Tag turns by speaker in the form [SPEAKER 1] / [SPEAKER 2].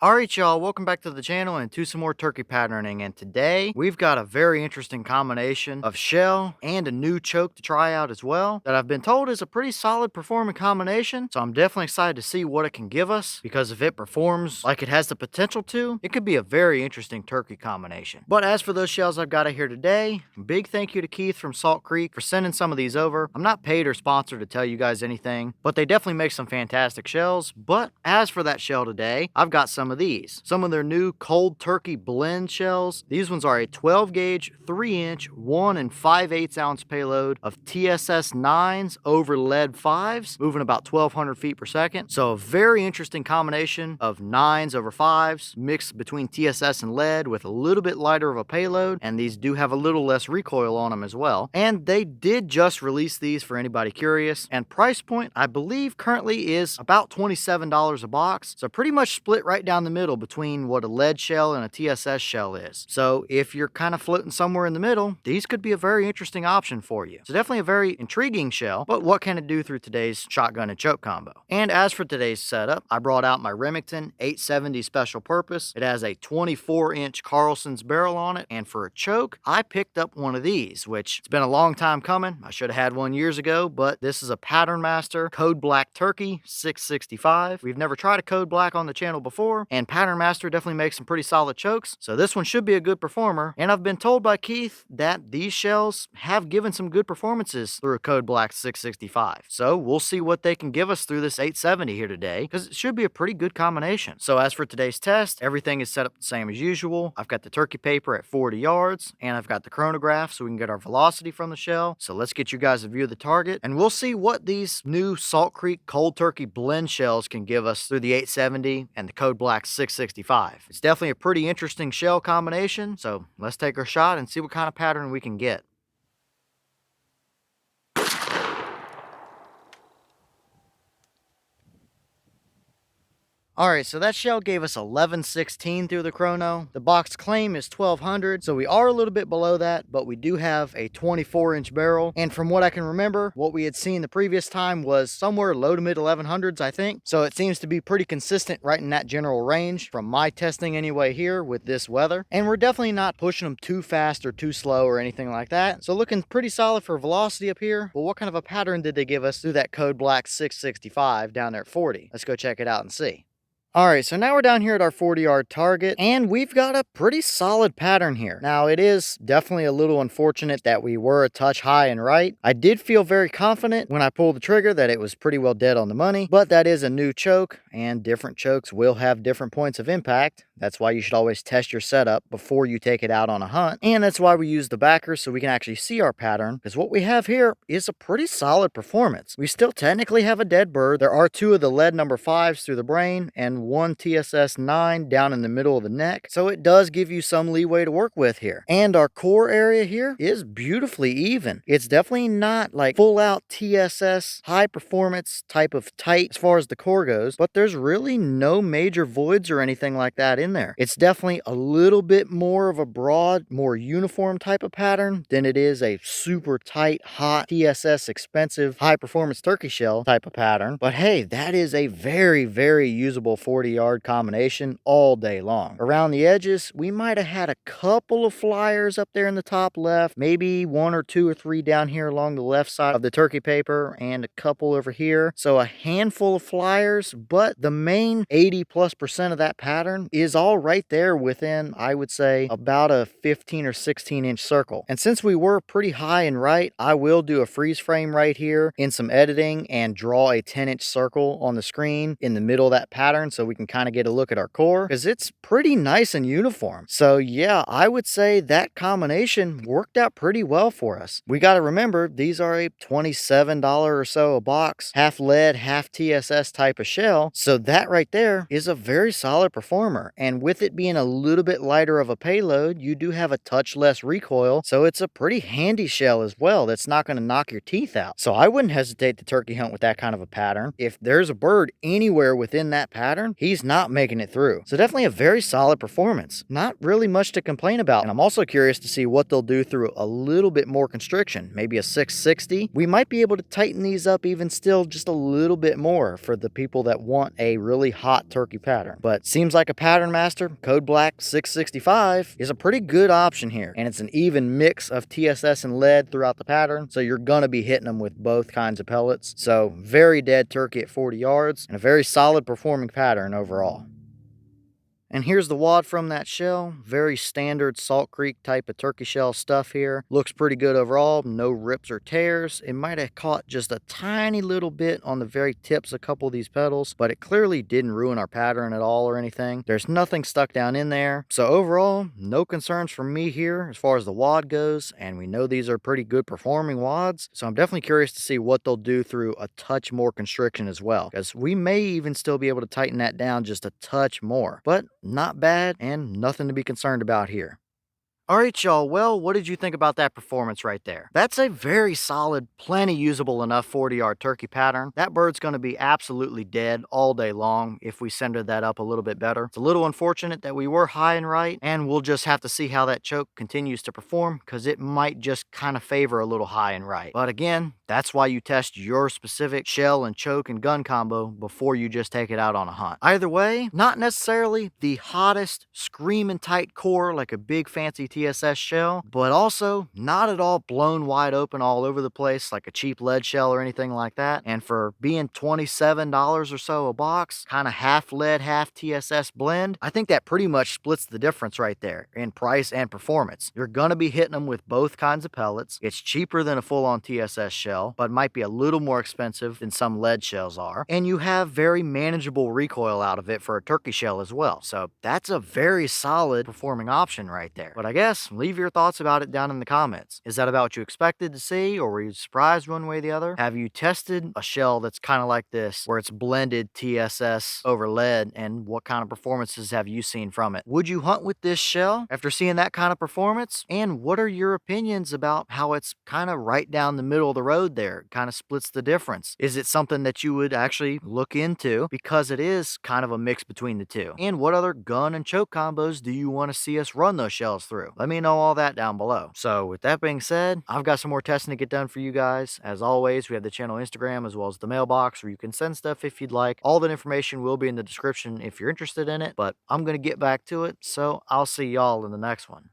[SPEAKER 1] Alright y'all, welcome back to the channel and to some more turkey patterning, and today we've got a very interesting combination of shell and a new choke to try out as well that I've been told is a pretty solid performing combination, so I'm definitely excited to see what it can give us, because if it performs like it has the potential to, it could be a very interesting turkey combination. But as for those shells I've got here today, big thank you to Keith from Salt Creek for sending some of these over. I'm not paid or sponsored to tell you guys anything, but they definitely make some fantastic shells. But as for that shell today, I've got some of their new cold turkey blend shells. These ones are a 12 gauge 3-inch 1 5/8 ounce payload of TSS 9s over lead 5s, moving about 1200 feet per second. So a very interesting combination of 9s over 5s mixed between TSS and lead with a little bit lighter of a payload, and these do have a little less recoil on them as well. And they did just release these for anybody curious, and price point I believe currently is about $27 a box, so pretty much split right down the middle between what a lead shell and a TSS shell is. So if you're kind of floating somewhere in the middle, these could be a very interesting option for you. So definitely a very intriguing shell, but what can it do through today's shotgun and choke combo? And as for today's setup, I brought out my Remington 870 special purpose. It has a 24-inch Carlson's barrel on it, and for a choke, I picked up one of these, which it's been a long time coming. I should have had one years ago, but this is a Patternmaster Code Black Turkey 665. We've never tried a Code Black on the channel before, and Patternmaster definitely makes some pretty solid chokes, so this one should be a good performer. And I've been told by Keith that these shells have given some good performances through a Code Black 665. So we'll see what they can give us through this 870 here today, because it should be a pretty good combination. So as for today's test, everything is set up the same as usual. I've got the turkey paper at 40 yards, and I've got the chronograph so we can get our velocity from the shell. So let's get you guys a view of the target, and we'll see what these new Salt Creek cold turkey blend shells can give us through the 870 and the Code Black 665. It's definitely a pretty interesting shell combination, so let's take our shot and see what kind of pattern we can get. Alright, so that shell gave us 1116 through the chrono. The box claim is 1200, so we are a little bit below that, but we do have a 24-inch barrel. And from what I can remember, what we had seen the previous time was somewhere low to mid 1100s, I think. So it seems to be pretty consistent right in that general range from my testing anyway here with this weather. And we're definitely not pushing them too fast or too slow or anything like that. So looking pretty solid for velocity up here. But what kind of a pattern did they give us through that Code Black 665 down there at 40? Let's go check it out and see. Alright, so now we're down here at our 40-yard target, and we've got a pretty solid pattern here. Now, it is definitely a little unfortunate that we were a touch high and right. I did feel very confident when I pulled the trigger that it was pretty well dead on the money, but that is a new choke, and different chokes will have different points of impact. That's why you should always test your setup before you take it out on a hunt, and that's why we use the backers so we can actually see our pattern, because what we have here is a pretty solid performance. We still technically have a dead bird. There are 2 of the lead number 5s through the brain, and 1 TSS 9 down in the middle of the neck, so it does give you some leeway to work with here. And our core area here is beautifully even. It's definitely not like full out TSS high performance type of tight as far as the core goes, but there's really no major voids or anything like that in there. It's definitely a little bit more of a broad, more uniform type of pattern than it is a super tight, hot TSS expensive high performance turkey shell type of pattern. But hey, that is a very, very usable 40-yard combination all day long. Around the edges, we might have had a couple of flyers up there in the top left, maybe 1 or 2 or 3 down here along the left side of the turkey paper, and a couple over here. So a handful of flyers, but the main 80+% of that pattern is all right there within, I would say, about a 15 or 16-inch circle. And since we were pretty high and right, I will do a freeze frame right here in some editing and draw a 10-inch circle on the screen in the middle of that pattern so we can kind of get a look at our core, because it's pretty nice and uniform. So yeah, I would say that combination worked out pretty well for us. We got to remember, these are a $27 or so a box, half lead, half TSS type of shell. So that right there is a very solid performer. And with it being a little bit lighter of a payload, you do have a touch less recoil. So it's a pretty handy shell as well that's not going to knock your teeth out. So I wouldn't hesitate to turkey hunt with that kind of a pattern. If there's a bird anywhere within that pattern, he's not making it through. So definitely a very solid performance. Not really much to complain about. And I'm also curious to see what they'll do through a little bit more constriction, maybe a 660. We might be able to tighten these up even still just a little bit more for the people that want a really hot turkey pattern. But seems like a Patternmaster Code Black 665 is a pretty good option here. And it's an even mix of TSS and lead throughout the pattern. So you're gonna be hitting them with both kinds of pellets. So very dead turkey at 40 yards and a very solid performing pattern overall. And here's the wad from that shell. Very standard Salt Creek type of turkey shell stuff here. Looks pretty good overall. No rips or tears. It might have caught just a tiny little bit on the very tips of a couple of these petals, but it clearly didn't ruin our pattern at all or anything. There's nothing stuck down in there. So overall, no concerns from me here as far as the wad goes. And we know these are pretty good performing wads. So I'm definitely curious to see what they'll do through a touch more constriction as well, because we may even still be able to tighten that down just a touch more. But not bad and nothing to be concerned about here. Alright y'all, well, what did you think about that performance right there? That's a very solid, plenty usable enough 40-yard turkey pattern. That bird's going to be absolutely dead all day long if we centered that up a little bit better. It's a little unfortunate that we were high and right, and we'll just have to see how that choke continues to perform, because it might just kind of favor a little high and right. But again, that's why you test your specific shell and choke and gun combo before you just take it out on a hunt. Either way, not necessarily the hottest, screaming tight core like a big fancy TSS shell, but also not at all blown wide open all over the place like a cheap lead shell or anything like that. And for being $27 or so a box, kind of half lead, half TSS blend, I think that pretty much splits the difference right there in price and performance. You're gonna be hitting them with both kinds of pellets. It's cheaper than a full-on TSS shell, but might be a little more expensive than some lead shells are. And you have very manageable recoil out of it for a turkey shell as well. So that's a very solid performing option right there. But I guess leave your thoughts about it down in the comments. Is that about what you expected to see, or were you surprised one way or the other? Have you tested a shell that's kind of like this, where it's blended TSS over lead, and what kind of performances have you seen from it? Would you hunt with this shell after seeing that kind of performance? And what are your opinions about how it's kind of right down the middle of the road there, kind of splits the difference? Is it something that you would actually look into, because it is kind of a mix between the two? And what other gun and choke combos do you want to see us run those shells through? Let me know all that down below. So with that being said, I've got some more testing to get done for you guys. As always, we have the channel Instagram as well as the mailbox where you can send stuff if you'd like. All that information will be in the description if you're interested in it, but I'm going to get back to it. So I'll see y'all in the next one.